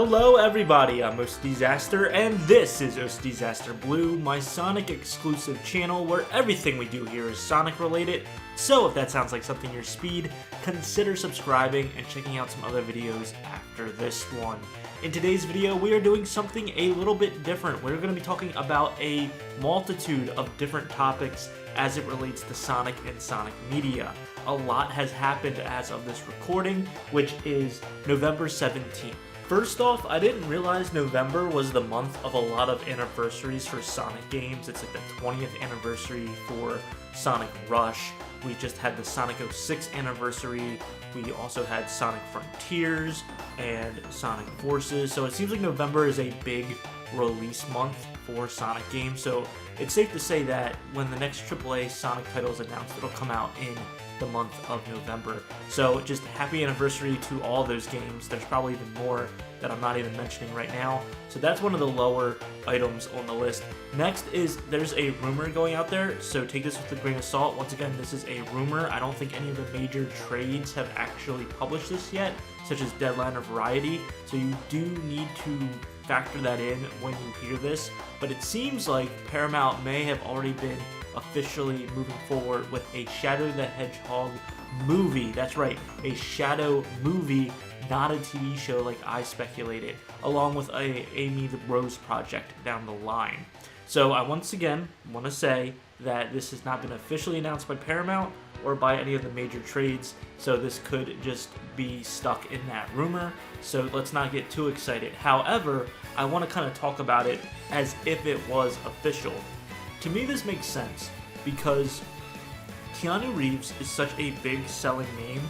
Hello everybody, I'm OCDsaster, and this is OCDsaster Blue, my Sonic exclusive channel where everything we do here is Sonic related. So if that sounds like something your speed, consider subscribing and checking out some other videos after this one. In today's video, we are doing something a little bit different. We're going to be talking about a multitude of different topics as it relates to Sonic and Sonic media. A lot has happened as of this recording, which is November 17th. First off, I didn't realize November was the month of a lot of anniversaries for Sonic games. It's like the 20th anniversary for Sonic Rush. We just had the Sonic 06 anniversary. We also had Sonic Frontiers and Sonic Forces. So it seems like November is a big release month for Sonic games. So it's safe to say that when the next AAA Sonic title is announced, it'll come out in the month of November. So just happy anniversary to all those games. There's probably even more that I'm not even mentioning right now. So that's one of the lower items on the list. Next is there's a rumor going out there, so take this with a grain of salt. Once again, this is a rumor. I don't think any of the major trades have actually published this yet, such as Deadline or Variety. So you do need to factor that in when you hear this. But it seems like Paramount may have already been officially moving forward with a Shadow the Hedgehog movie. That's right, a Shadow movie, not a TV show like I speculated, along with a Amy the Rose project down the line. So I once again want to say that this has not been officially announced by Paramount or by any of the major trades, so this could just be stuck in that rumor, so let's not get too excited. However, I want to kind of talk about it as if it was official. To me, this makes sense because Keanu Reeves is such a big selling name.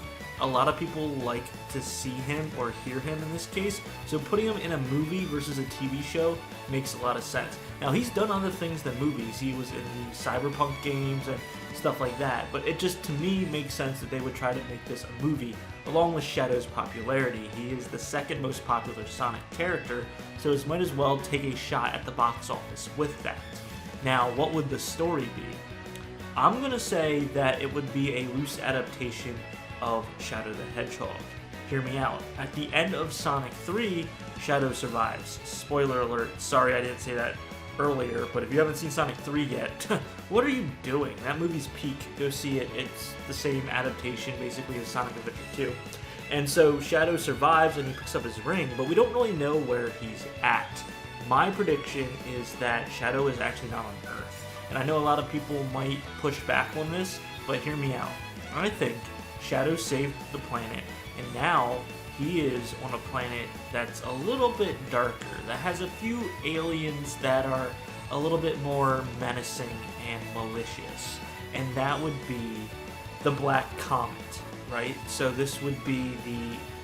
A lot of people like to see him or hear him in this case, so putting him in a movie versus a TV show makes a lot of sense. Now, he's done other things than movies. He was in the Cyberpunk games and stuff like that, but it just, to me, makes sense that they would try to make this a movie, along with Shadow's popularity. He is the second most popular Sonic character, so it might as well take a shot at the box office with that. Now, what would the story be? I'm going to say that it would be a loose adaptation of Shadow the Hedgehog. Hear me out. At the end of Sonic 3, Shadow survives. Spoiler alert, sorry I didn't say that earlier, but if you haven't seen Sonic 3 yet, what are you doing? That movie's peak. Go see it. It's the same adaptation basically as Sonic Adventure 2. And so Shadow survives and he picks up his ring, but we don't really know where he's at. My prediction is that Shadow is actually not on Earth. And I know a lot of people might push back on this, but hear me out. I think Shadow saved the planet, and now he is on a planet that's a little bit darker, that has a few aliens that are a little bit more menacing and malicious. And that would be the Black Comet, right? So this would be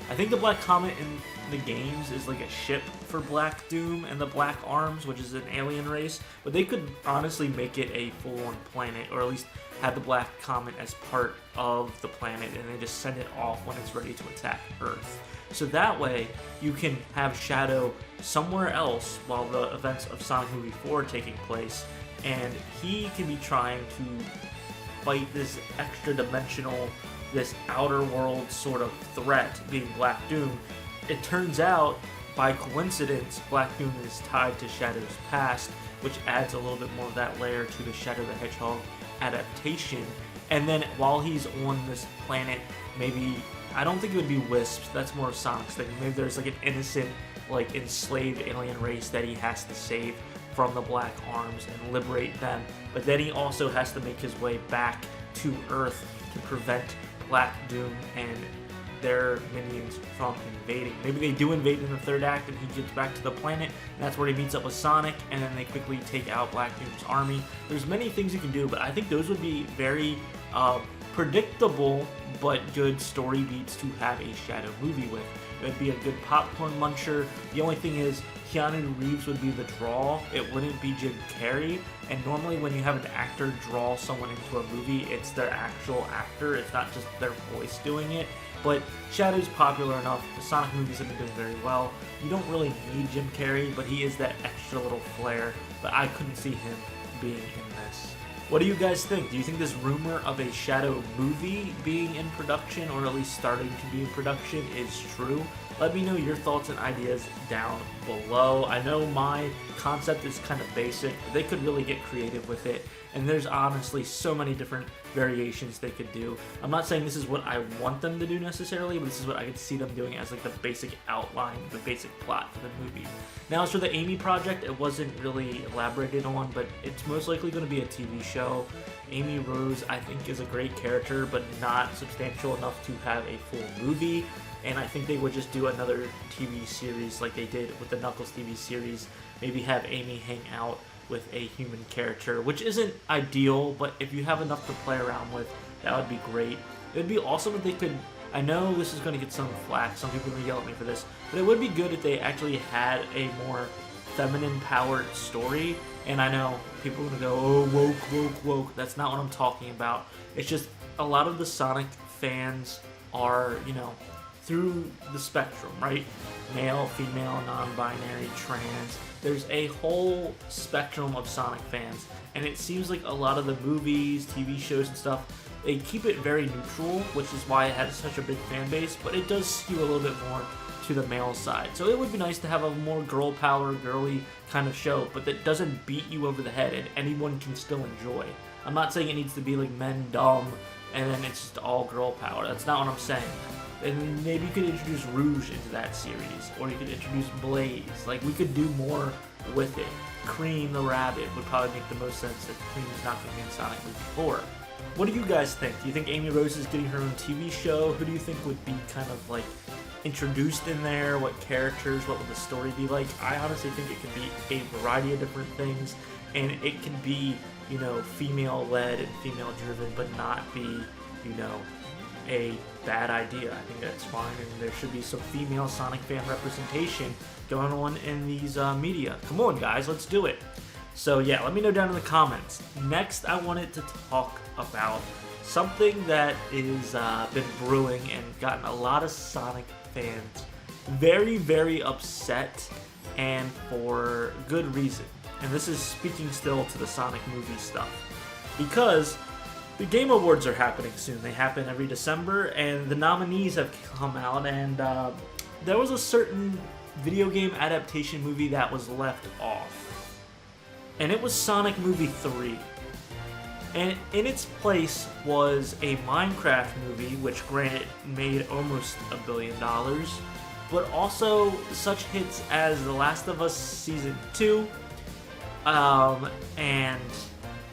I think the Black Comet in the games is like a ship for Black Doom and the Black Arms, which is an alien race, but they could honestly make it a full-on planet, or at least have the Black Comet as part of the planet, and they just send it off when it's ready to attack Earth. So that way, you can have Shadow somewhere else while the events of Sonic Movie 4 are taking place, and he can be trying to fight this extra-dimensional, this outer world sort of threat, being Black Doom. It turns out, by coincidence, Black Doom is tied to Shadow's past, which adds a little bit more of that layer to the Shadow the Hedgehog adaptation. And then while he's on this planet, maybe, I don't think it would be Wisps, that's more of Sonic's thing. Maybe there's like an innocent, like enslaved alien race that he has to save from the Black Arms and liberate them. But then he also has to make his way back to Earth to prevent Black Doom and their minions from invading. Maybe they do invade in the third act and he gets back to the planet, and that's where he meets up with Sonic, and then they quickly take out Black Doom's army. There's many things you can do, but I think those would be very predictable but good story beats to have a Shadow movie with. It would be a good popcorn muncher. The only thing is, Keanu Reeves would be the draw. It wouldn't be Jim Carrey. And normally when you have an actor draw someone into a movie, it's their actual actor. It's not just their voice doing it. But Shadow's popular enough. The Sonic movies have been doing very well. You don't really need Jim Carrey, but he is that extra little flair. But I couldn't see him being in this. What do you guys think? Do you think this rumor of a Shadow movie being in production, or at least starting to be in production, is true? Let me know your thoughts and ideas down below. I know my concept is kind of basic. They could really get creative with it, and there's honestly so many different variations they could do. I'm not saying this is what I want them to do necessarily, but this is what I could see them doing as like the basic outline, the basic plot for the movie. Now, as for the Amy project, it wasn't really elaborated on, but it's most likely going to be a TV show. Amy Rose, I think, is a great character, but not substantial enough to have a full movie. And I think they would just do another TV series like they did with the Knuckles TV series. Maybe have Amy hang out with a human character, which isn't ideal, but if you have enough to play around with, that would be great. It would be awesome if they could, I know this is going to get some flack, some people are going to yell at me for this, but it would be good if they actually had a more feminine-powered story. And I know people are going to go, oh, woke, woke, woke. That's not what I'm talking about. It's just a lot of the Sonic fans are, you know, through the spectrum, right? Male, female, non-binary, trans. There's a whole spectrum of Sonic fans, and it seems like a lot of the movies, TV shows, and stuff, they keep it very neutral, which is why it has such a big fan base, but it does skew a little bit more to the male side. So it would be nice to have a more girl power, girly kind of show, but that doesn't beat you over the head and anyone can still enjoy. I'm not saying it needs to be like men dumb and then it's just all girl power. That's not what I'm saying. And maybe you could introduce Rouge into that series, or you could introduce Blaze. Like, we could do more with it. Cream the Rabbit would probably make the most sense if Cream is not going to be in Sonic Movie 4. What do you guys think? Do you think Amy Rose is getting her own TV show? Who do you think would be kind of like introduced in there? What characters? What would the story be like? I honestly think it could be a variety of different things, and it can be, you know, female-led and female-driven, but not be, you know, a bad idea. I think that's fine, and there should be some female Sonic fan representation going on in these media. Come on, guys, let's do it. So yeah, let me know down in the comments. Next, I wanted to talk about something that is been brewing and gotten a lot of Sonic fans very, very upset, and for good reason. And this is speaking still to the Sonic movie stuff, because the Game Awards are happening soon. They happen every December, and the nominees have come out, and there was a certain video game adaptation movie that was left off. And it was Sonic Movie 3. And in its place was a Minecraft movie, which granted made almost $1 billion, but also such hits as The Last of Us Season 2, and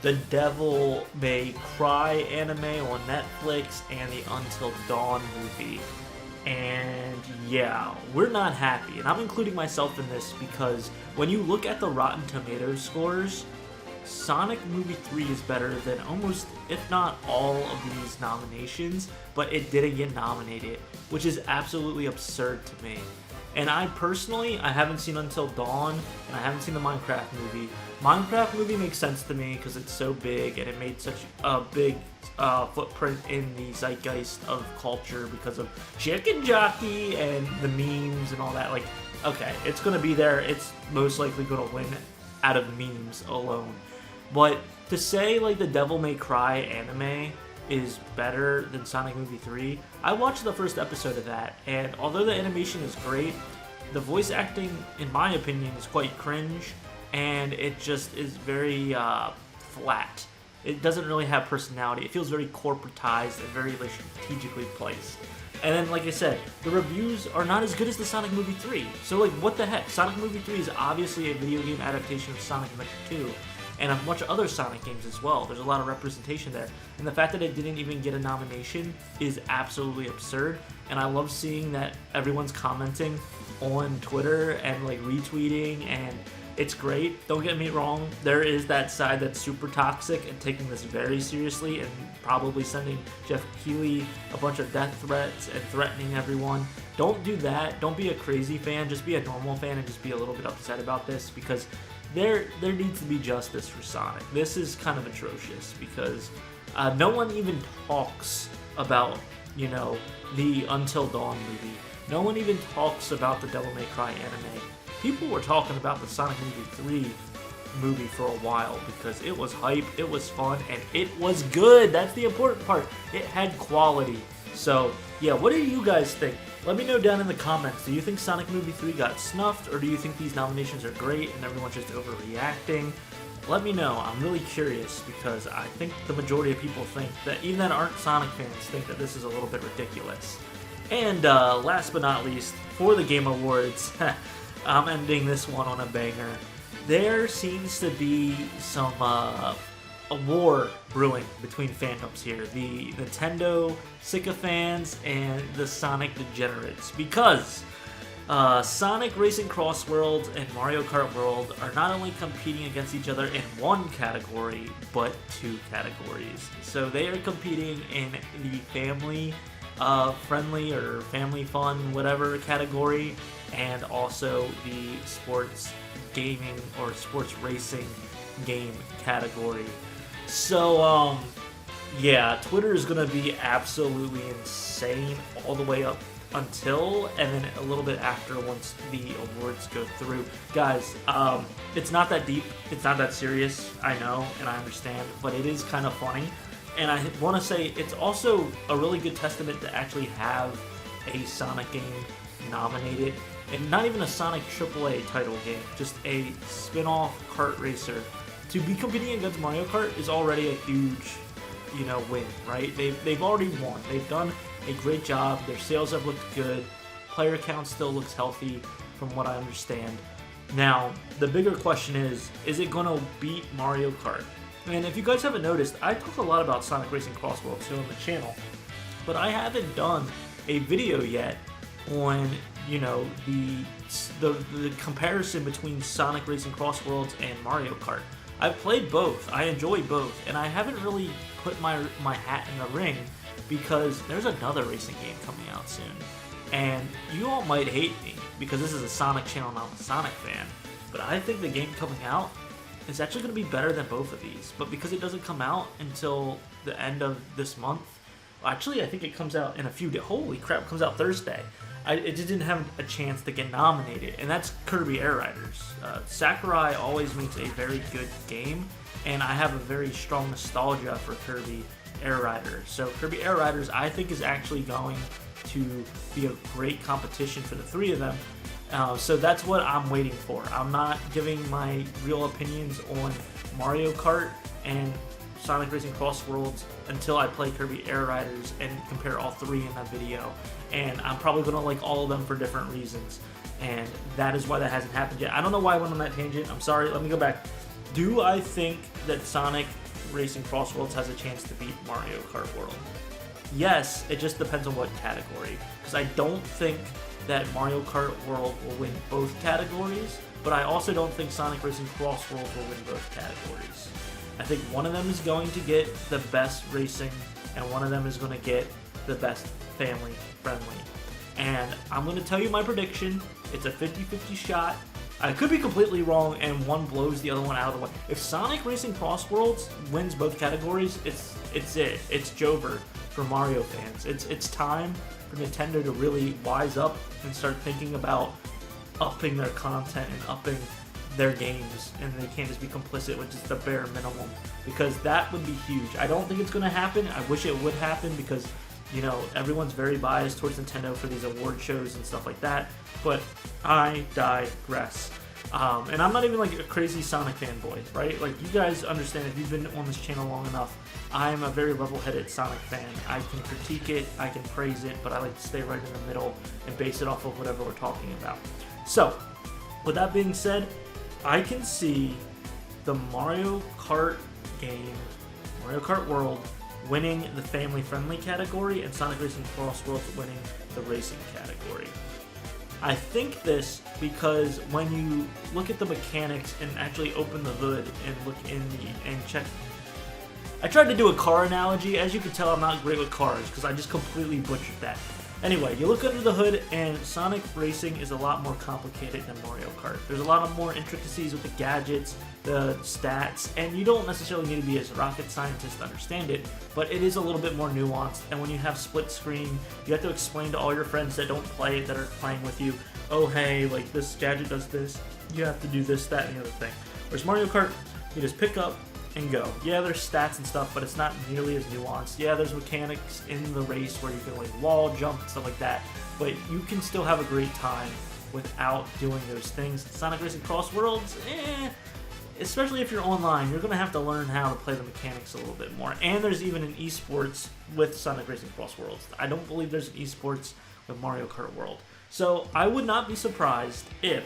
the Devil May Cry anime on Netflix, and the Until Dawn movie. And yeah, we're not happy. And I'm including myself in this because when you look at the Rotten Tomatoes scores, Sonic Movie 3 is better than almost, if not all, of these nominations, but it didn't get nominated, which is absolutely absurd to me. And I personally, I haven't seen Until Dawn, and I haven't seen the Minecraft movie. Minecraft movie makes sense to me because it's so big, and it made such a big footprint in the zeitgeist of culture because of Chicken Jockey and the memes and all that. Like, okay, it's going to be there. It's most likely going to win out of memes alone. But to say, like, the Devil May Cry anime is better than Sonic Movie 3, I watched the first episode of that, and although the animation is great, the voice acting, in my opinion, is quite cringe, and it just is very flat. It doesn't really have personality. It feels very corporatized and very like, strategically placed. And then, like I said, the reviews are not as good as the Sonic Movie 3. So, like, what the heck? Sonic Movie 3 is obviously a video game adaptation of Sonic Adventure 2, and a bunch of other Sonic games as well. There's a lot of representation there. And the fact that it didn't even get a nomination is absolutely absurd. And I love seeing that everyone's commenting on Twitter and, like, retweeting, and it's great. Don't get me wrong, there is that side that's super toxic and taking this very seriously and probably sending Jeff Keighley a bunch of death threats and threatening everyone. Don't do that. Don't be a crazy fan. Just be a normal fan and just be a little bit upset about this, because there needs to be justice for Sonic. This is kind of atrocious because no one even talks about, you know, the Until Dawn movie. No one even talks about the Devil May Cry anime. People were talking about the Sonic Movie 3 movie for a while because it was hype, it was fun, and it was good. That's the important part. It had quality. So, yeah, what do you guys think? Let me know down in the comments. Do you think Sonic Movie 3 got snuffed, or do you think these nominations are great and everyone's just overreacting? Let me know. I'm really curious because I think the majority of people think that, even that aren't Sonic fans, think that this is a little bit ridiculous. And last but not least, for the Game Awards, I'm ending this one on a banger. There seems to be some a war brewing between fandoms here. The Nintendo sycophants and the Sonic degenerates. Because Sonic Racing Cross World and Mario Kart World are not only competing against each other in one category, but two categories. So they are competing in the family friendly or family fun, whatever category, and also the sports gaming or sports racing game category. So, yeah, Twitter is going to be absolutely insane all the way up until, and then a little bit after once the awards go through. Guys, it's not that deep, it's not that serious, I know, and I understand, but it is kind of funny. And I want to say it's also a really good testament to actually have a Sonic game nominated, and not even a Sonic AAA title game, just a spin-off kart racer. To be competing against Mario Kart is already a huge, win, right? They've already won. They've done a great job. Their sales have looked good. Player count still looks healthy, from what I understand. Now, the bigger question is it going to beat Mario Kart? And if you guys haven't noticed, I talk a lot about Sonic Racing Cross World too on the channel, but I haven't done a video yet on, the comparison between Sonic Racing Cross Worlds and Mario Kart. I've played both, I enjoy both, and I haven't really put my hat in the ring because there's another racing game coming out soon. And you all might hate me because this is a Sonic channel and I'm a Sonic fan, but I think the game coming out is actually going to be better than both of these. But because it doesn't come out until the end of this month, actually I think it comes out in a few days. Holy crap, it comes out Thursday. It just didn't have a chance to get nominated, and that's Kirby Air Riders. Sakurai always makes a very good game, and I have a very strong nostalgia for Kirby Air Riders. So Kirby Air Riders, I think, is actually going to be a great competition for the three of them. So that's what I'm waiting for. I'm not giving my real opinions on Mario Kart and Sonic Racing Cross Worlds until I play Kirby Air Riders and compare all three in that video. And I'm probably going to like all of them for different reasons. And that is why that hasn't happened yet. I don't know why I went on that tangent. I'm sorry. Let me go back. Do I think that Sonic Racing Cross Worlds has a chance to beat Mario Kart World? Yes, it just depends on what category. Because I don't think that Mario Kart World will win both categories, but I also don't think Sonic Racing Cross Worlds will win both categories. I think one of them is going to get the best racing, and one of them is going to get the best family friendly. And I'm going to tell you my prediction. It's a 50-50 shot. I could be completely wrong, and one blows the other one out of the way. If Sonic Racing Cross Worlds wins both categories, it's it. It's Jover for Mario fans. It's time for Nintendo to really wise up and start thinking about upping their content and upping their games, and they can't just be complicit with just the bare minimum, because that would be huge. I don't think it's going to happen. I wish it would happen because, everyone's very biased towards Nintendo for these award shows and stuff like that, but I digress. And I'm not even like a crazy Sonic fanboy, right? Like, you guys understand, if you've been on this channel long enough, I'm a very level-headed Sonic fan. I can critique it, I can praise it, but I like to stay right in the middle and base it off of whatever we're talking about. So, with that being said, I can see the Mario Kart game, Mario Kart World, winning the family-friendly category, and Sonic Racing Cross Worlds winning the racing category. I think this because when you look at the mechanics and actually open the hood and look in and check. I tried to do a car analogy. As you can tell, I'm not great with cars because I just completely butchered that. Anyway, you look under the hood, and Sonic Racing is a lot more complicated than Mario Kart. There's a lot of more intricacies with the gadgets, the stats, and you don't necessarily need to be a rocket scientist to understand it, but it is a little bit more nuanced. And when you have split screen, you have to explain to all your friends that don't play it, that are playing with you, oh hey, like this gadget does this, you have to do this, that, and the other thing. Whereas Mario Kart, you just pick up and go. Yeah, there's stats and stuff, but it's not nearly as nuanced. Yeah, there's mechanics in the race where you can like wall jump and stuff like that, but you can still have a great time without doing those things. Sonic Racing Cross Worlds, especially if you're online, you're going to have to learn how to play the mechanics a little bit more. And there's even an esports with Sonic Racing Cross Worlds. I don't believe there's an esports with Mario Kart World. So I would not be surprised if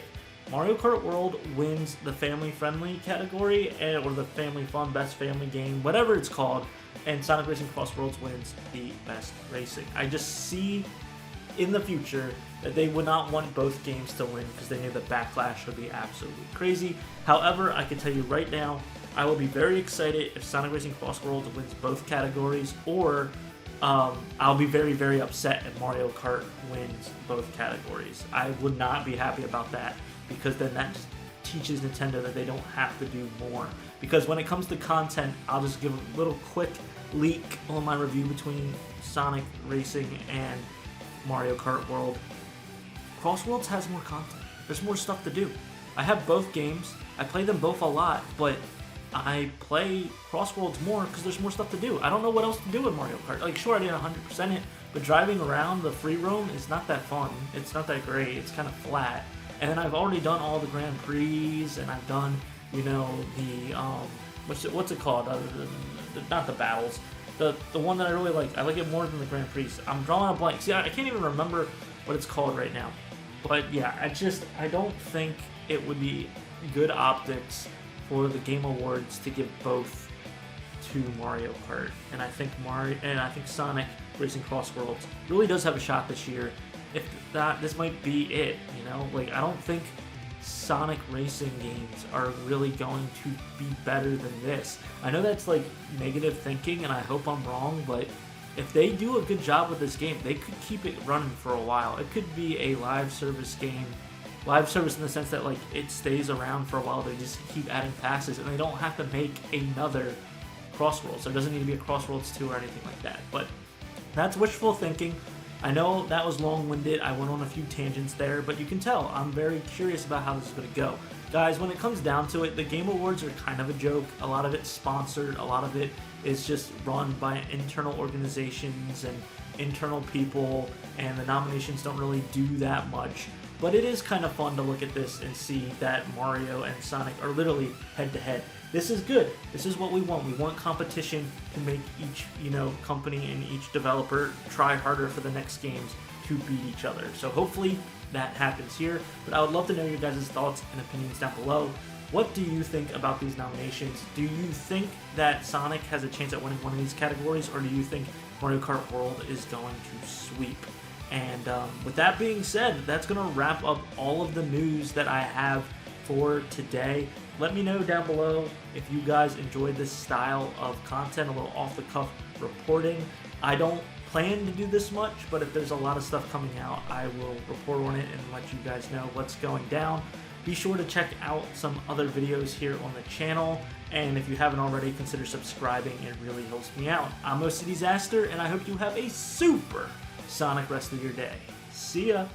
Mario Kart World wins the family-friendly category, or the family fun, best family game, whatever it's called, and Sonic Racing Cross Worlds wins the best racing. I just see in the future that they would not want both games to win because they knew the backlash would be absolutely crazy. However, I can tell you right now, I will be very excited if Sonic Racing Cross Worlds wins both categories, or I'll be very, very upset if Mario Kart wins both categories. I would not be happy about that, because then that just teaches Nintendo that they don't have to do more. Because when it comes to content, I'll just give a little quick leak on my review between Sonic Racing and Mario Kart World. Cross Worlds has more content. There's more stuff to do. I have both games. I play them both a lot, but I play Cross Worlds more because there's more stuff to do. I don't know what else to do in Mario Kart. Like, sure, I didn't 100% it, but driving around the free roam is not that fun. It's not that great. It's kind of flat. And then I've already done all the Grand Prix, and I've done, you know, the, what's it called? Not the battles. The one that I really like. I like it more than the Grand Prix. I'm drawing a blank. See, I can't even remember what it's called right now. But yeah, I don't think it would be good optics for the Game Awards to give both to Mario Kart. And I think Sonic Racing Cross Worlds really does have a shot this year. If that, this might be it, you know? Like, I don't think Sonic racing games are really going to be better than this. I know that's like negative thinking, and I hope I'm wrong, but if they do a good job with this game, they could keep it running for a while. It could be a live service game. Live service in the sense that like it stays around for a while. They just keep adding passes, and they don't have to make another Cross Worlds. There doesn't need to be a Cross Worlds 2 or anything like that. But that's wishful thinking. I know that was long-winded. I went on a few tangents there, but you can tell I'm very curious about how this is going to go. Guys, when it comes down to it, the Game Awards are kind of a joke. A lot of it's sponsored. A lot of it is just run by internal organizations and internal people, and the nominations don't really do that much. But it is kind of fun to look at this and see that Mario and Sonic are literally head-to-head. This is good. This is what we want. We want competition to make each, you know, company and each developer try harder for the next games to beat each other. So hopefully that happens here. But I would love to know your guys' thoughts and opinions down below. What do you think about these nominations? Do you think that Sonic has a chance at winning one of these categories, or do you think Mario Kart World is going to sweep? And with that being said, that's going to wrap up all of the news that I have for today. Let me know down below if you guys enjoyed this style of content, a little off-the-cuff reporting. I don't plan to do this much, but if there's a lot of stuff coming out, I will report on it and let you guys know what's going down. Be sure to check out some other videos here on the channel, and if you haven't already, consider subscribing. It really helps me out. I'm OCDsaster, and I hope you have a super Sonic rest of your day. See ya!